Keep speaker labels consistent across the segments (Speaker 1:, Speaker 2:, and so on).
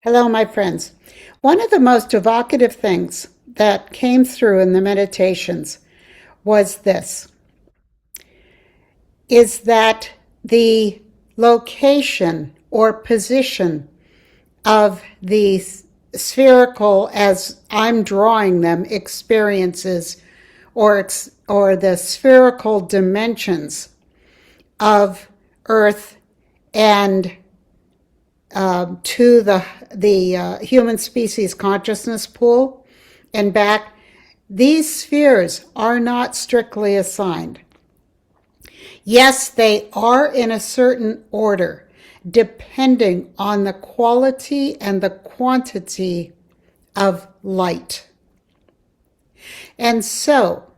Speaker 1: Hello, my friends. One of the most evocative things that came through in the meditations was this, is that the location or position of the spherical, as I'm drawing them, experiences or the spherical dimensions of Earth and to the human species consciousness pool and back, these spheres are not strictly assigned. Yes, they are in a certain order, depending on the quality and the quantity of light. And so,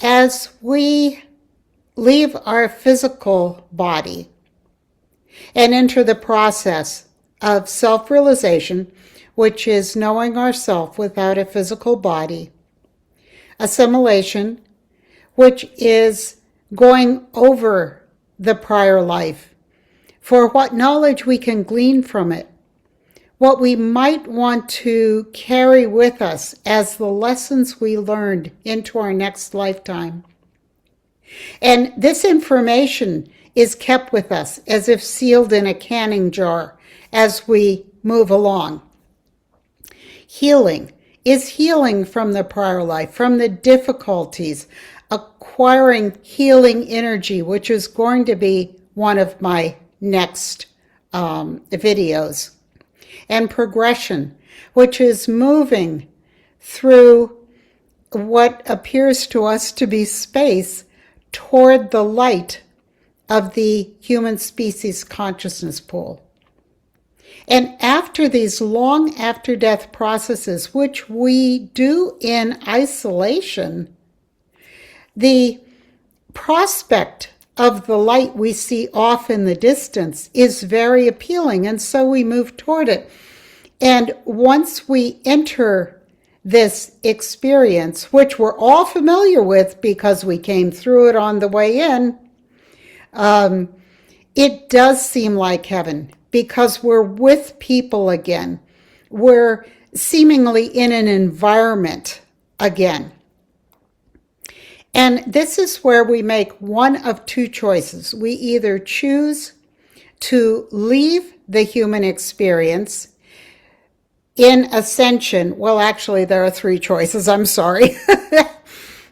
Speaker 1: as we leave our physical body and enter the process of self-realization, which is knowing ourself without a physical body, assimilation, which is going over the prior life for what knowledge we can glean from it, what we might want to carry with us as the lessons we learned into our next lifetime. And this information is kept with us as if sealed in a canning jar as we move along. Healing is healing from the prior life, from the difficulties, acquiring healing energy, which is going to be one of my next videos, and progression, which is moving through what appears to us to be space toward the light of the human species consciousness pool. And after these long after-death processes, which we do in isolation, the prospect of the light we see off in the distance is very appealing, and so we move toward it. And once we enter this experience, which we're all familiar with because we came through it on the way in, it does seem like heaven because we're with people again. We're seemingly in an environment again. And this is where we make one of two choices. We either choose to leave the human experience in ascension. Well, actually, there are three choices. I'm sorry.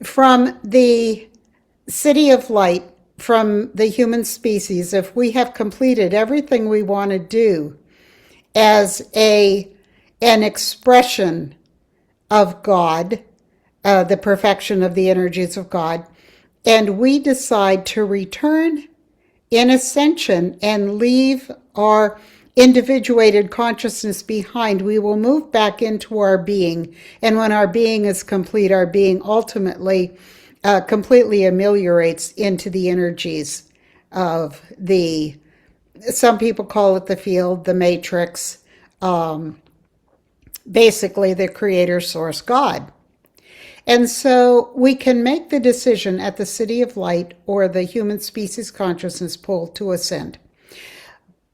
Speaker 1: From the city of light, from the human species, if we have completed everything we want to do as an expression of God, the perfection of the energies of God, and we decide to return in ascension and leave our individuated consciousness behind, we will move back into our being. And when our being is complete, our being ultimately completely ameliorates into the energies of some people call it the field, the matrix, basically the creator source God. And so we can make the decision at the city of light or the human species consciousness pool to ascend.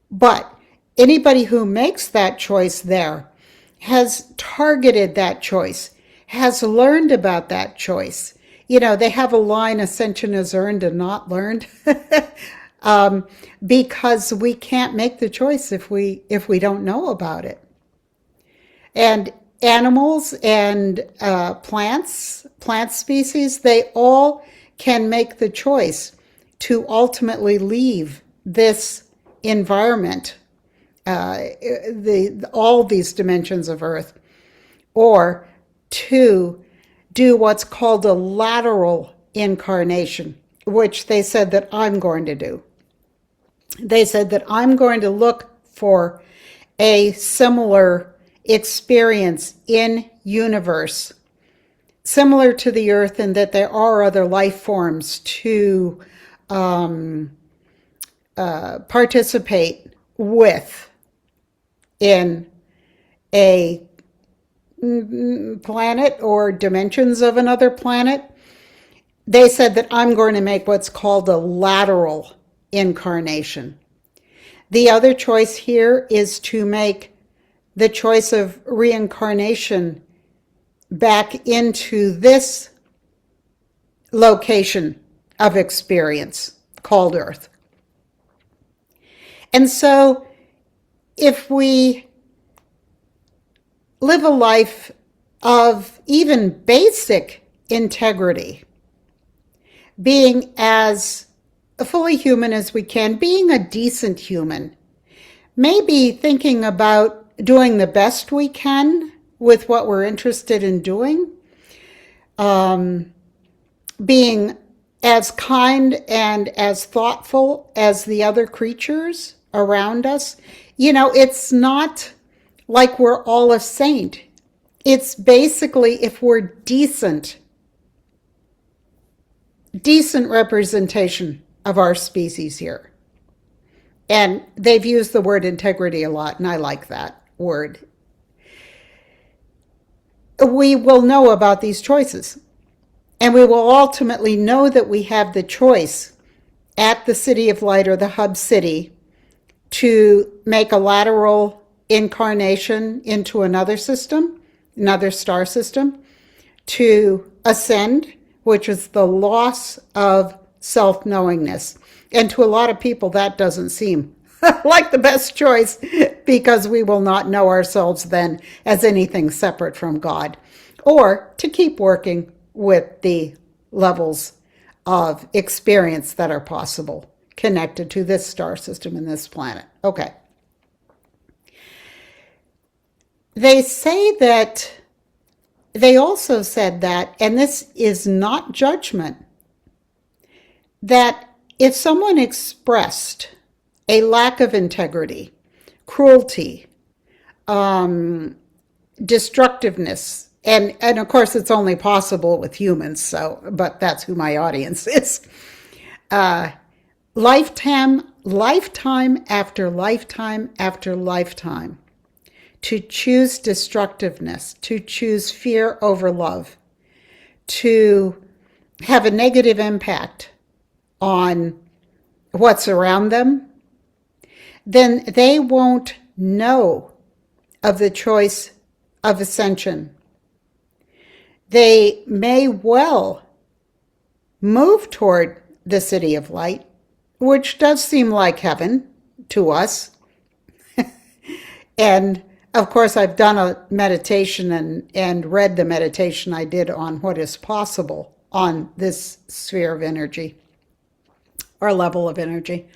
Speaker 1: But anybody who makes that choice there has targeted that choice, has learned about that choice. You know, they have a line, ascension is earned and not learned, because we can't make the choice if we don't know about it. And animals and plant species, they all can make the choice to ultimately leave this environment, all these dimensions of Earth, or to do what's called a lateral incarnation, which they said that I'm going to do. They said that I'm going to look for a similar experience in universe, similar to the Earth, in that there are other life forms to participate with in a planet or dimensions of another planet. They said that I'm going to make what's called a lateral incarnation. The other choice here is to make the choice of reincarnation back into this location of experience called Earth. And so if we live a life of even basic integrity, being as fully human as we can, being a decent human, maybe thinking about doing the best we can with what we're interested in doing, being as kind and as thoughtful as the other creatures around us. It's not like we're all a saint. It's basically if we're decent representation of our species here. And they've used the word integrity a lot, and I like that word. We will know about these choices. And we will ultimately know that we have the choice at the City of Light or the Hub City to make a lateral incarnation into another system, another star system, to ascend, which is the loss of self-knowingness. And to a lot of people, that doesn't seem like the best choice, because we will not know ourselves then as anything separate from God, or to keep working with the levels of experience that are possible connected to this star system and this planet. Okay. They also said that, and this is not judgment, that if someone expressed a lack of integrity, cruelty, destructiveness, and of course it's only possible with humans, but that's who my audience is. Lifetime after lifetime after lifetime, to choose destructiveness, to choose fear over love, to have a negative impact on what's around them, then they won't know of the choice of ascension. They may well move toward the City of Light, which does seem like heaven to us. And of course, I've done a meditation and read the meditation I did on what is possible on this sphere of energy or level of energy.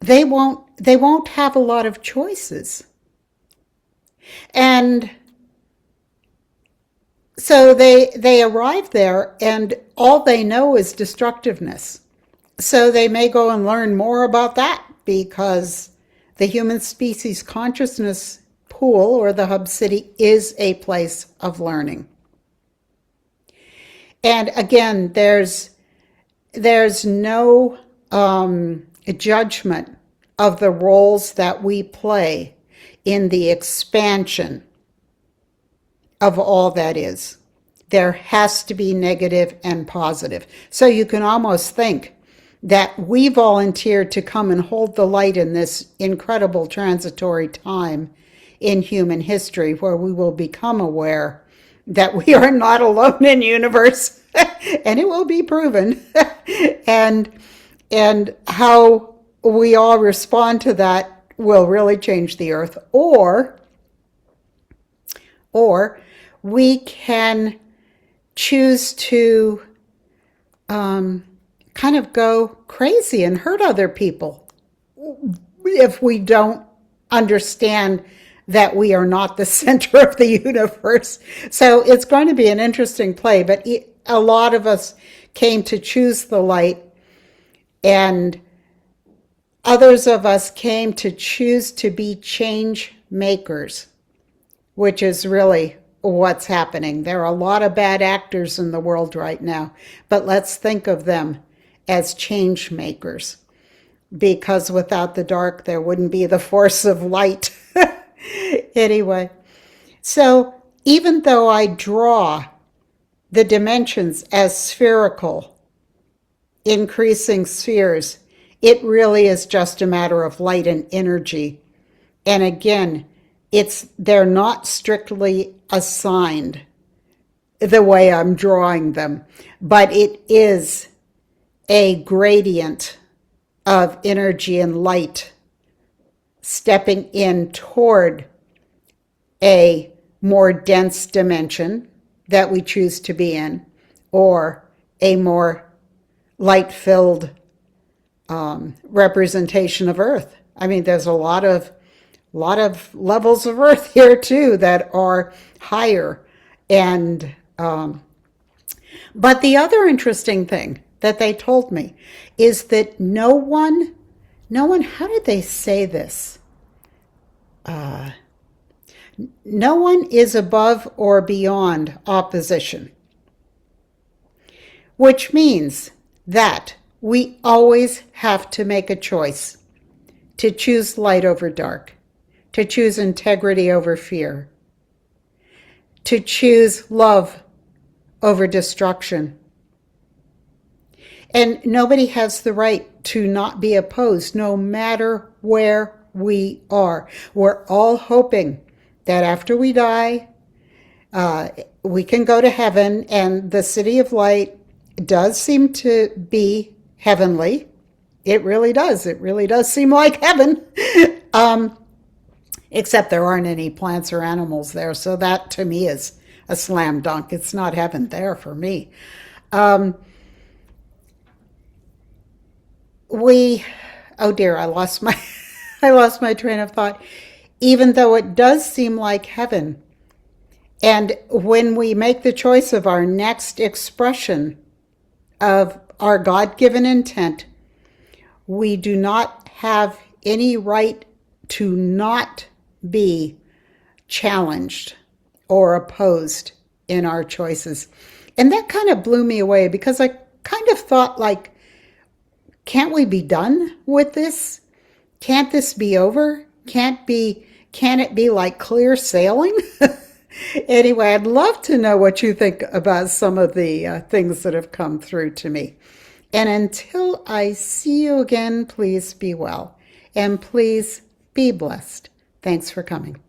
Speaker 1: They won't have a lot of choices. And so they arrive there, and all they know is destructiveness. So they may go and learn more about that, because the human species consciousness pool, or the Hub City, is a place of learning. And again, there's no judgment of the roles that we play in the expansion of all that is. There has to be negative and positive. So you can almost think that we volunteered to come and hold the light in this incredible transitory time in human history, where we will become aware that we are not alone in the universe, and it will be proven, and how we all respond to that will really change the earth. Or we can choose to kind of go crazy and hurt other people if we don't understand that we are not the center of the universe. So it's going to be an interesting play, but a lot of us came to choose the light, and others of us came to choose to be change makers, which is really what's happening. There are a lot of bad actors in the world right now, but let's think of them as change makers, because without the dark, there wouldn't be the force of light. Anyway, so even though I draw the dimensions as spherical, increasing spheres, it really is just a matter of light and energy And again, they're not strictly assigned the way I'm drawing them, but it is a gradient of energy and light stepping in toward a more dense dimension that we choose to be in, or a more light filled representation of Earth. I mean, there's a lot of levels of Earth here too that are higher. And but the other interesting thing that they told me is that no one, how did they say this? No one is above or beyond opposition, which means that we always have to make a choice to choose light over dark, to choose integrity over fear, to choose love over destruction. And nobody has the right to not be opposed, no matter where we are. We're all hoping that after we die, we can go to heaven, and the city of light does seem to be heavenly. It really does. It really does seem like heaven. Except there aren't any plants or animals there. So that to me is a slam dunk. It's not heaven there for me. Oh dear, I lost my, I lost my train of thought. Even though it does seem like heaven, and when we make the choice of our next expression of our God-given intent, we do not have any right to not be challenged or opposed in our choices. And that kind of blew me away, because I kind of thought, like, can't we be done with this? Can't this be over? Can it be like clear sailing? Anyway, I'd love to know what you think about some of the things that have come through to me. And until I see you again, please be well, and please be blessed. Thanks for coming.